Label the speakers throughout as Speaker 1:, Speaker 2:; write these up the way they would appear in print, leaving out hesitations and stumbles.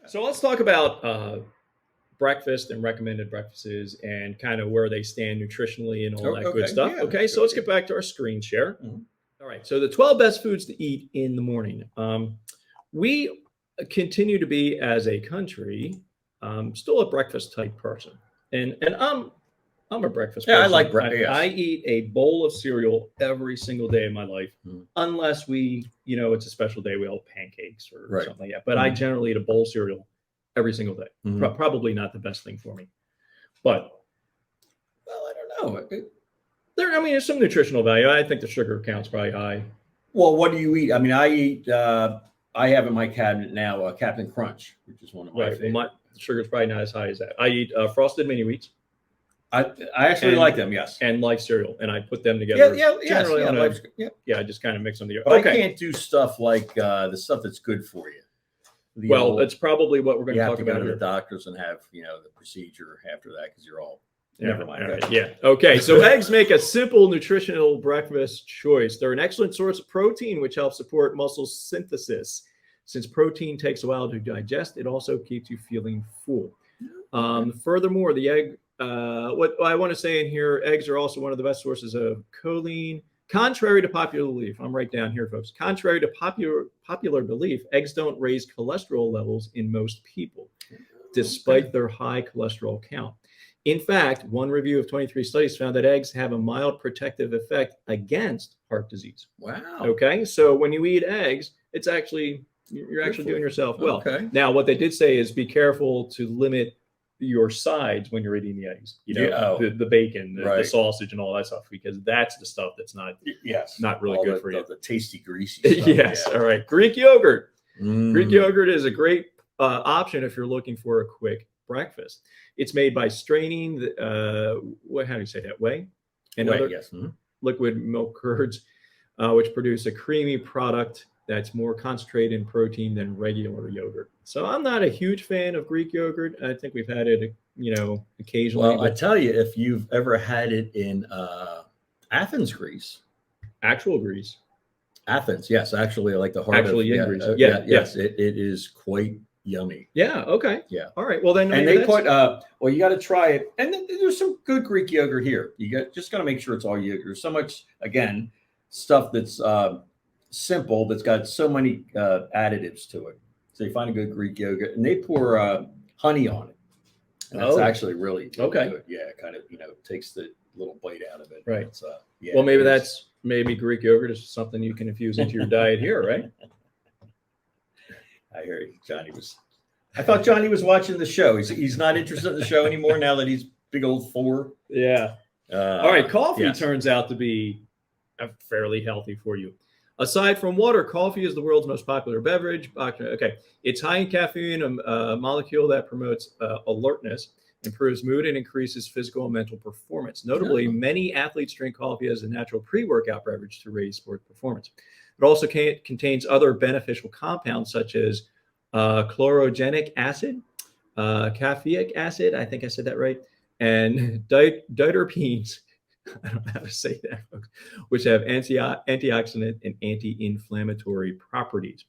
Speaker 1: So let's talk about breakfast and recommended breakfasts and kind of where they stand nutritionally and all
Speaker 2: Oh,
Speaker 1: that good
Speaker 2: okay.
Speaker 1: stuff.
Speaker 2: Yeah,
Speaker 1: Okay,
Speaker 2: that's
Speaker 1: so
Speaker 2: good.
Speaker 1: let's get back to our screen share.
Speaker 2: Mhm.
Speaker 1: All right, so the 12 best foods to eat in the morning. We continue to be, as a country, still a breakfast type person, and I'm a breakfast
Speaker 2: Yeah, I
Speaker 1: person.
Speaker 2: like
Speaker 1: I
Speaker 2: yes.
Speaker 1: eat a bowl of cereal every single day of my life,
Speaker 2: Mhm.
Speaker 1: unless it's a special day, we all have pancakes or
Speaker 2: Right.
Speaker 1: something like that. But I
Speaker 2: Mhm.
Speaker 1: generally eat a bowl of cereal every single day.
Speaker 2: Mhm.
Speaker 1: Probably not the best thing for me, but
Speaker 2: Well, I don't know.
Speaker 1: I mean, there's some nutritional value. I think the sugar count's probably high.
Speaker 2: Well, what do you eat? I mean, I eat. I have in my cabinet now Captain Crunch, which is one of my
Speaker 1: Right. Well,
Speaker 2: favorite.
Speaker 1: the sugar's probably not as high as that. I eat frosted mini wheats
Speaker 2: I I actually
Speaker 1: and
Speaker 2: like them. Yes.
Speaker 1: life cereal, and I put them
Speaker 2: Yeah.
Speaker 1: together
Speaker 2: Yeah. Yes.
Speaker 1: generally
Speaker 2: Yeah.
Speaker 1: on a
Speaker 2: Life's good. Yeah.
Speaker 1: yeah. I just kind of mix them together.
Speaker 2: But I
Speaker 1: Okay.
Speaker 2: can't do stuff like the stuff that's good for you. The
Speaker 1: Well,
Speaker 2: old
Speaker 1: that's probably what we're going
Speaker 2: you
Speaker 1: to
Speaker 2: have
Speaker 1: talk
Speaker 2: to go
Speaker 1: about
Speaker 2: to the
Speaker 1: here.
Speaker 2: doctors and have the procedure after that because you're all.
Speaker 1: Yeah,
Speaker 2: Never mind.
Speaker 1: all right, yeah. Okay. So eggs make a simple nutritional breakfast choice. They're an excellent source of protein, which helps support muscle synthesis. Since protein takes a while to digest, it also keeps you feeling full. Furthermore, the egg. What I want to say in here, eggs are also one of the best sources of choline. Contrary to popular belief, I'm right down here, folks. Contrary to popular belief, eggs don't raise cholesterol levels in most people, despite their high cholesterol count. In fact, one review of 23 studies found that eggs have a mild protective effect against heart disease.
Speaker 2: Wow.
Speaker 1: Okay, so when you eat eggs, it's actually you're actually doing yourself well.
Speaker 2: Okay.
Speaker 1: Now, what they did say is be careful to limit your sides when you're eating the eggs. The bacon, the sausage, and all that stuff, because that's the stuff that's not really
Speaker 2: all
Speaker 1: good for you.
Speaker 2: The tasty, greasy stuff.
Speaker 1: Yes. Yeah. All right. Greek yogurt.
Speaker 2: Mm.
Speaker 1: Greek yogurt is a great option if you're looking for a quick breakfast. It's made by straining how do you say that? Whey and other liquid milk curds, which produce a creamy product that's more concentrated in protein than regular yogurt. So I'm not a huge fan of Greek yogurt. I think we've had it, occasionally.
Speaker 2: Well, I tell you, if you've ever had it in Athens, Greece.
Speaker 1: Actual Greece.
Speaker 2: Athens, yes, actually, like the heart
Speaker 1: actually
Speaker 2: of
Speaker 1: in Greece.
Speaker 2: yes, it is quite yummy.
Speaker 1: Yeah. Okay.
Speaker 2: Yeah.
Speaker 1: All right. Well, then,
Speaker 2: and they put well, you got to try it, and there's some good Greek yogurt here. You just got to make sure it's all yogurt. There's so much stuff that's simple that's got so many additives to it. So you find a good Greek yogurt, and they pour honey on it. And that's actually really good. Yeah, it kind of takes the little bite out of it.
Speaker 1: Right. Well, maybe Greek yogurt is something you can infuse into your diet here, right?
Speaker 2: I hear you. I thought Johnny was watching the show. He's not interested in the show anymore now that he's big old 4.
Speaker 1: Yeah. All right. Coffee turns out to be fairly healthy for you. Aside from water, coffee is the world's most popular beverage. Okay. It's high in caffeine, a molecule that promotes alertness, improves mood, and increases physical and mental performance. Notably, many athletes drink coffee as a natural pre-workout beverage to raise sport performance. It also contains other beneficial compounds such as chlorogenic acid, caffeic acid, I think I said that right, and diterpenes, I don't know how to say that, folks, which have antioxidant and anti-inflammatory properties.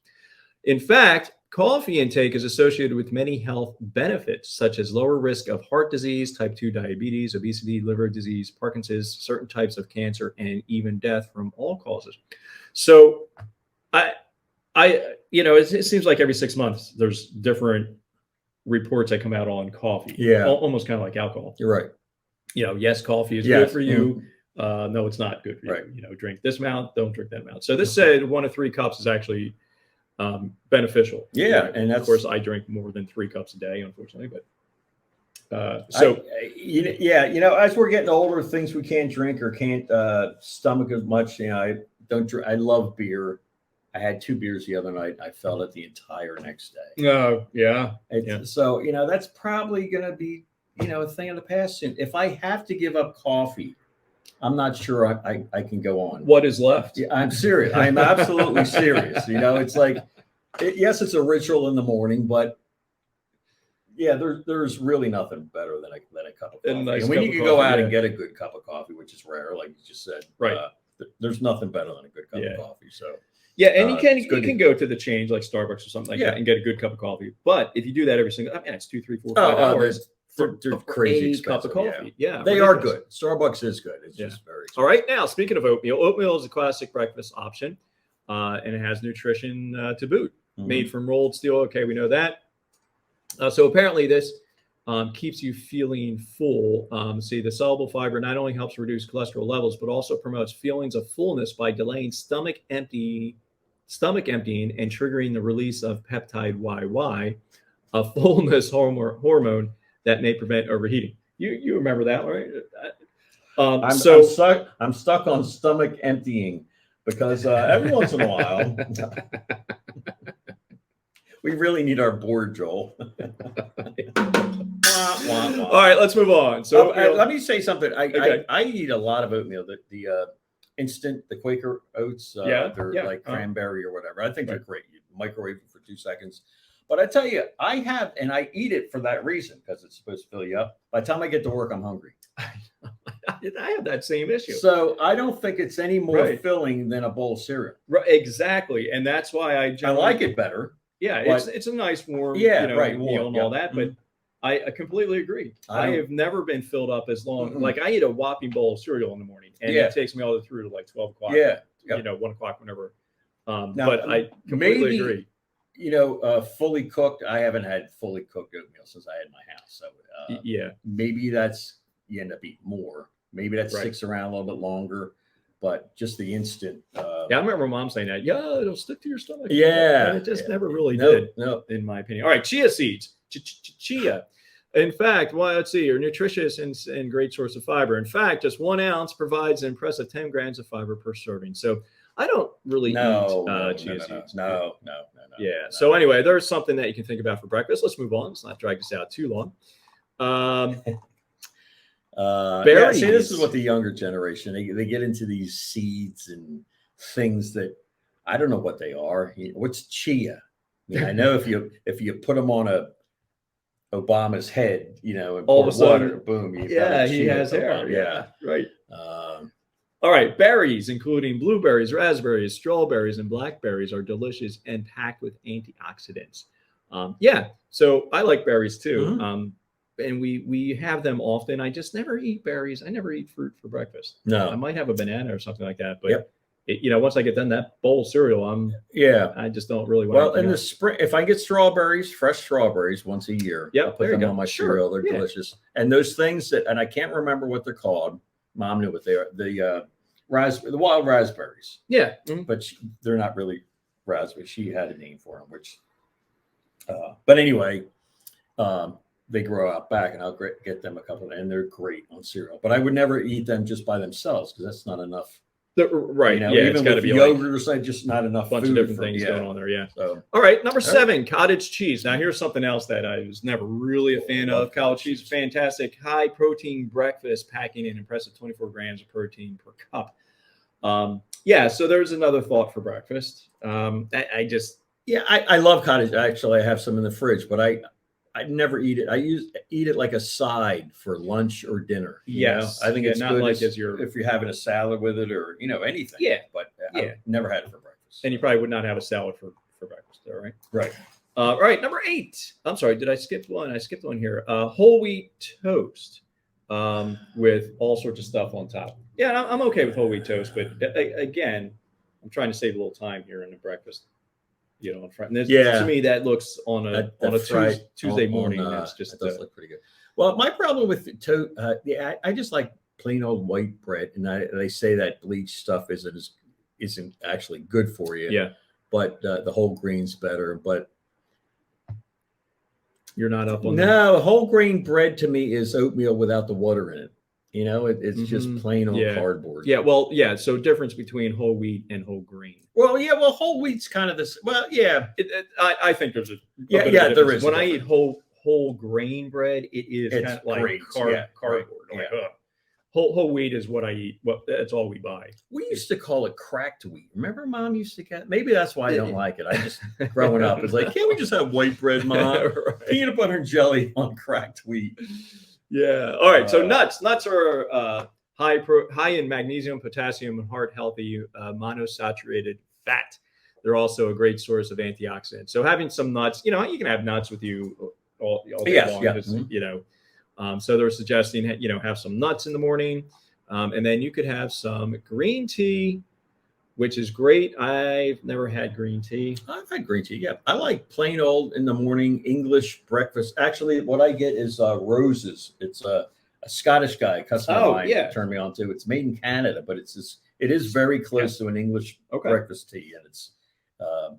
Speaker 1: In fact, coffee intake is associated with many health benefits, such as lower risk of heart disease, type 2 diabetes, obesity, liver disease, Parkinson's, certain types of cancer, and even death from all causes. So it seems like every 6 months there's different reports that come out on coffee.
Speaker 2: Yeah.
Speaker 1: Almost kind of like alcohol.
Speaker 2: You're right.
Speaker 1: Yes, coffee is good for you. No, it's not good for you. Drink this amount, don't drink that amount. So this said 1 to 3 cups is actually beneficial.
Speaker 2: Yeah. And
Speaker 1: of course I drink more than 3 cups a day, unfortunately, but
Speaker 2: as we're getting older, things we can't drink or can't stomach as much. I don't drink. I love beer. I had 2 beers the other night. I felt it the entire next day.
Speaker 1: Oh, yeah.
Speaker 2: So, that's probably going to be, a thing of the past soon. If I have to give up coffee, I'm not sure I can go on.
Speaker 1: What is left?
Speaker 2: Yeah, I'm serious. I'm absolutely serious. It's like, yes, it's a ritual in the morning, but yeah, there's really nothing better than a cup of coffee. And when you can go out and get a good cup of coffee, which is rare, like you just said,
Speaker 1: right?
Speaker 2: There's nothing better than a good cup of coffee. So,
Speaker 1: Yeah, and you can go to the change like Starbucks or something like
Speaker 2: Yeah.
Speaker 1: that and get a good cup of coffee. But if you do that every single, I mean, it's 2, 3, 4, 5 hours.
Speaker 2: They're
Speaker 1: for
Speaker 2: crazy
Speaker 1: a
Speaker 2: expensive.
Speaker 1: cup of coffee. Yeah,
Speaker 2: they
Speaker 1: ridiculous.
Speaker 2: are good. Starbucks is good. It's just very expensive.
Speaker 1: All right. Now, speaking of oatmeal is a classic breakfast option, and it has nutrition to boot. Made from rolled steel. Okay, we know that. So apparently this keeps you feeling full. See, the soluble fiber not only helps reduce cholesterol levels, but also promotes feelings of fullness by delaying stomach emptying and triggering the release of peptide YY, a fullness hormone that may prevent overheating. You remember that, right?
Speaker 2: I'm stuck on stomach emptying because every once in a while we really need our board, Joel.
Speaker 1: All right, let's move on. So
Speaker 2: let me say something. I eat a lot of oatmeal. The instant, the Quaker oats, they're like cranberry or whatever. I think they're great. You microwave them for 2 seconds. But I tell you, I eat it for that reason, because it's supposed to fill you up. By the time I get to work, I'm hungry.
Speaker 1: I have that same issue.
Speaker 2: So I don't think it's any more filling than a bowl of cereal.
Speaker 1: Right, exactly. And that's why I
Speaker 2: like it better.
Speaker 1: Yeah, it's a nice warm, meal and all that. But I completely agree. I have never been filled up as long. Like I eat a whopping bowl of cereal in the morning, and it takes me all the way through to like 12 o'clock. Yeah. 1 o'clock, whenever. But I completely agree.
Speaker 2: Fully cooked. I haven't had fully cooked oatmeal since I had my house. So maybe you end up eating more. Maybe that sticks around a little bit longer. But just the instant.
Speaker 1: I remember Mom saying that. Yeah, it'll stick to your stomach.
Speaker 2: Yeah,
Speaker 1: and it just never really did. No, in my opinion. All right, chia seeds. Chia. In fact, let's see, are nutritious and great source of fiber. In fact, just 1 ounce provides an impressive 10 grams of fiber per serving. So I don't really eat chia seeds.
Speaker 2: No.
Speaker 1: Yeah. So anyway, there's something that you can think about for breakfast. Let's move on. Let's not drag this out too long.
Speaker 2: Berries. See, this is what the younger generation, they get into these seeds and things that I don't know what they are. What's chia? I mean, I know if you put them on Obama's head, and
Speaker 1: all of a sudden,
Speaker 2: water, boom,
Speaker 1: he has hair. Yeah, right. All right, berries, including blueberries, raspberries, strawberries, and blackberries, are delicious and packed with antioxidants. So I like berries too. And we have them often. I just never eat berries. I never eat fruit for breakfast.
Speaker 2: No,
Speaker 1: I might have a banana or something like that. But once I get done that bowl of cereal, I just don't really want.
Speaker 2: Well, in the spring, if I get fresh strawberries once a year, I put them on my cereal. They're delicious. And those things and I can't remember what they're called. Mom knew what they are. The wild raspberries. Yeah, but they're not really raspberries. She had a name for them, but anyway. They grow out back, and I'll get them a couple, and they're great on cereal. But I would never eat them just by themselves because that's not enough.
Speaker 1: Right.
Speaker 2: Even with yogurt, or just not enough.
Speaker 1: Bunch of different things going on there. Yeah. So. All right. Number 7, cottage cheese. Now here's something else that I was never really a fan of. Cottage cheese, fantastic, high protein breakfast, packing an impressive 24 grams of protein per cup. So there's another thought for breakfast. I
Speaker 2: love cottage. Actually, I have some in the fridge, but I never eat it. I eat it like a side for lunch or dinner.
Speaker 1: Yes,
Speaker 2: I think it's
Speaker 1: not
Speaker 2: good
Speaker 1: like
Speaker 2: if you're having a salad with it or anything. Yeah, but I've never had it for breakfast.
Speaker 1: And you probably would not have a salad for breakfast, all right?
Speaker 2: Right.
Speaker 1: All right, number 8. I'm sorry, did I skip one? I skipped one here. Whole wheat toast with all sorts of stuff on top. Yeah, I'm okay with whole wheat toast, but again, I'm trying to save a little time here in the breakfast. In front. And to me, that looks on a Tuesday morning. That's just
Speaker 2: does look pretty good. Well, my problem with toast, I just like plain old white bread, and they say that bleached stuff isn't actually good for you.
Speaker 1: Yeah,
Speaker 2: but the whole grain's better. But
Speaker 1: you're not up on
Speaker 2: that. Whole grain bread to me is oatmeal without the water in it. It's just plain old cardboard.
Speaker 1: Yeah, well, so difference between whole wheat and whole grain.
Speaker 2: Well, whole wheat's kind of this. Well,
Speaker 1: I think there's a
Speaker 2: there is.
Speaker 1: When I eat whole grain bread, it's kind of like cardboard. Like, whole wheat is what I eat. Well, that's all we buy.
Speaker 2: We used to call it cracked wheat. Remember, Mom used to get. Maybe that's why I don't like it. I just growing up, it's like, can't we just have white bread, Mom? Right. Peanut butter and jelly on cracked wheat.
Speaker 1: Yeah. All right. So nuts are high in magnesium, potassium, and heart healthy monosaturated fat. they're also a great source of antioxidants. So having some nuts, you can have nuts with you all day
Speaker 2: Yes,
Speaker 1: long.
Speaker 2: yeah.
Speaker 1: Mm-hmm. So they're suggesting, have some nuts in the morning, and then you could have some green tea, which is great. I've never had green tea.
Speaker 2: I've had green tea. Yeah, I like plain old in the morning English breakfast. Actually, what I get is Roses. It's a Scottish guy, customer of mine, turned me on to. It's made in Canada, but it is very close to an English breakfast tea, and it's a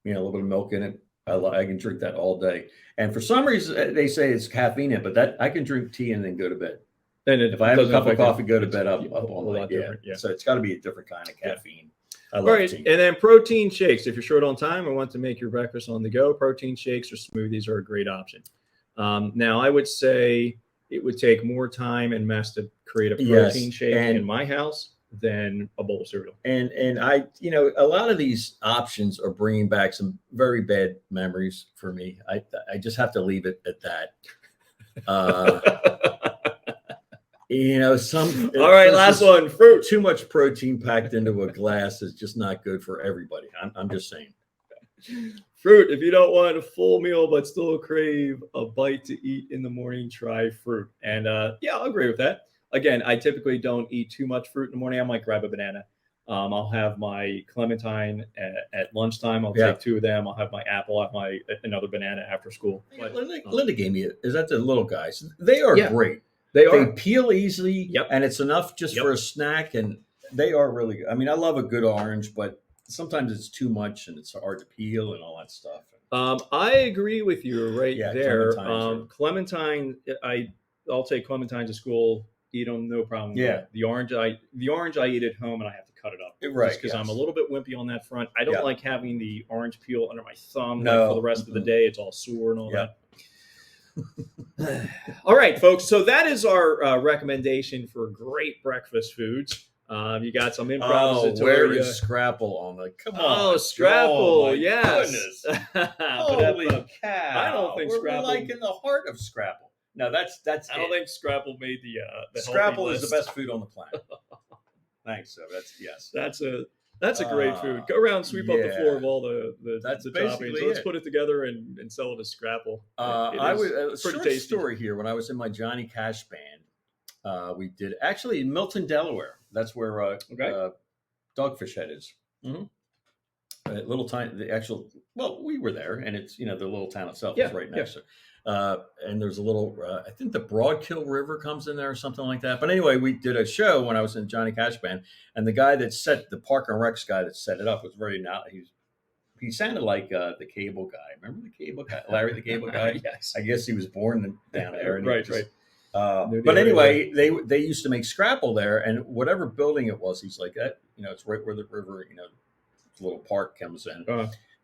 Speaker 2: little bit of milk in it. I can drink that all day. And for some reason, they say it's caffeine in it, but that I can drink tea and then go to bed.
Speaker 1: And
Speaker 2: if I have a cup of coffee, go to bed up all night.
Speaker 1: Yeah.
Speaker 2: So it's got to be a different kind of caffeine.
Speaker 1: All right, tea. And then protein shakes. If you're short on time and want to make your breakfast on the go, protein shakes or smoothies are a great option. Now, I would say it would take more time and mess to create a protein shake in my house than a bowl of cereal. And
Speaker 2: I, a lot of these options are bringing back some very bad memories for me. I just have to leave it at that. All
Speaker 1: right, last one, fruit.
Speaker 2: Too much protein packed into a glass is just not good for everybody. I'm just saying.
Speaker 1: Fruit. If you don't want a full meal but still crave a bite to eat in the morning, try fruit. And I'll agree with that. Again, I typically don't eat too much fruit in the morning. I might grab a banana. I'll have my clementine at lunchtime. I'll take 2 of them. I'll have my apple. I'll have another banana after school.
Speaker 2: But, Linda gave me is that the little guys? They are great.
Speaker 1: They
Speaker 2: peel easily, and it's enough just for a snack, and they are really good. I mean, I love a good orange, but sometimes it's too much and it's hard to peel and all that stuff.
Speaker 1: I agree with you there. Clementine, I'll take clementine to school, eat them, no problem.
Speaker 2: Yeah.
Speaker 1: The orange I eat at home, and I have to cut it up.
Speaker 2: Right.
Speaker 1: Because I'm a little bit wimpy on that front. I don't like having the orange peel under my thumb for the rest of the day. It's all sore and all that. All right, folks. So that is our recommendation for great breakfast foods. You got some improvisatory.
Speaker 2: Where is Scrapple on the? Come on.
Speaker 1: Oh, Scrapple. Yes.
Speaker 2: Goodness. Holy cow.
Speaker 1: I don't think Scrapple.
Speaker 2: We're like in the heart of Scrapple. No, that's.
Speaker 1: I don't think Scrapple made the
Speaker 2: Scrapple is the best food on the planet. Thanks. So
Speaker 1: that's a great food. Go around, sweep up the floor of all the toppings. So let's put it together and sell it as Scrapple.
Speaker 2: I was a short story here. When I was in my Johnny Cash band, we did actually in Milton, Delaware. That's where Dogfish Head is.
Speaker 1: Mm-hmm.
Speaker 2: Little tiny, we were there, and it's the little town itself is right next to it. And there's a little, I think the Broadkill River comes in there or something like that. But anyway, we did a show when I was in Johnny Cash band, and the guy that the Park and Recs guy that set it up was he sounded like the cable guy. Remember the cable guy, Larry the Cable Guy?
Speaker 1: Yes.
Speaker 2: I guess he was born down there. And
Speaker 1: right.
Speaker 2: But anyway, they used to make Scrapple there, and whatever building it was, he's like that. It's right where the river, little park comes in.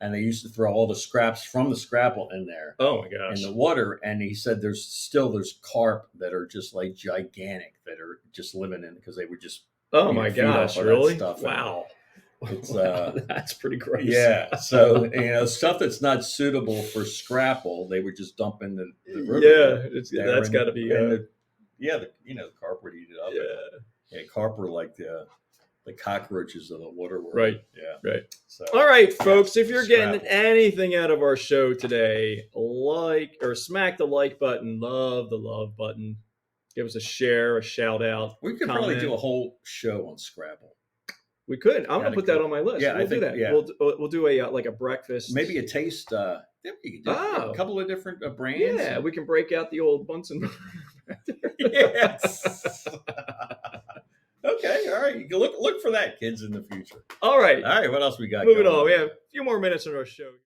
Speaker 2: And they used to throw all the scraps from the Scrapple in there.
Speaker 1: Oh my gosh!
Speaker 2: In the water, and he said there's carp that are just like gigantic that are just living in because they would just.
Speaker 1: Oh my gosh! Really?
Speaker 2: Stuff.
Speaker 1: Wow.
Speaker 2: It's
Speaker 1: that's pretty gross.
Speaker 2: Yeah. So stuff that's not suitable for Scrapple, they would just dump in the river.
Speaker 1: Yeah, that's got to be.
Speaker 2: The carp would eat it up. Yeah, carp were like the cockroaches of the water world.
Speaker 1: Right.
Speaker 2: Yeah.
Speaker 1: Right.
Speaker 2: So,
Speaker 1: all right, folks, if you're getting anything out of our show today, like or smack the like button, love the love button, give us a share, a shout out.
Speaker 2: We could probably do a whole show on Scrapple.
Speaker 1: We could. I'm gonna put that on my list.
Speaker 2: Yeah,
Speaker 1: we'll do that.
Speaker 2: Yeah.
Speaker 1: We'll do a breakfast.
Speaker 2: Maybe a taste. You could do a couple of different brands.
Speaker 1: Yeah, we can break out the old Bunsen.
Speaker 2: Yes. Okay, all right. You can look for that, kids, in the future.
Speaker 1: All right.
Speaker 2: What else we got?
Speaker 1: Moving on. We have a few more minutes on our show.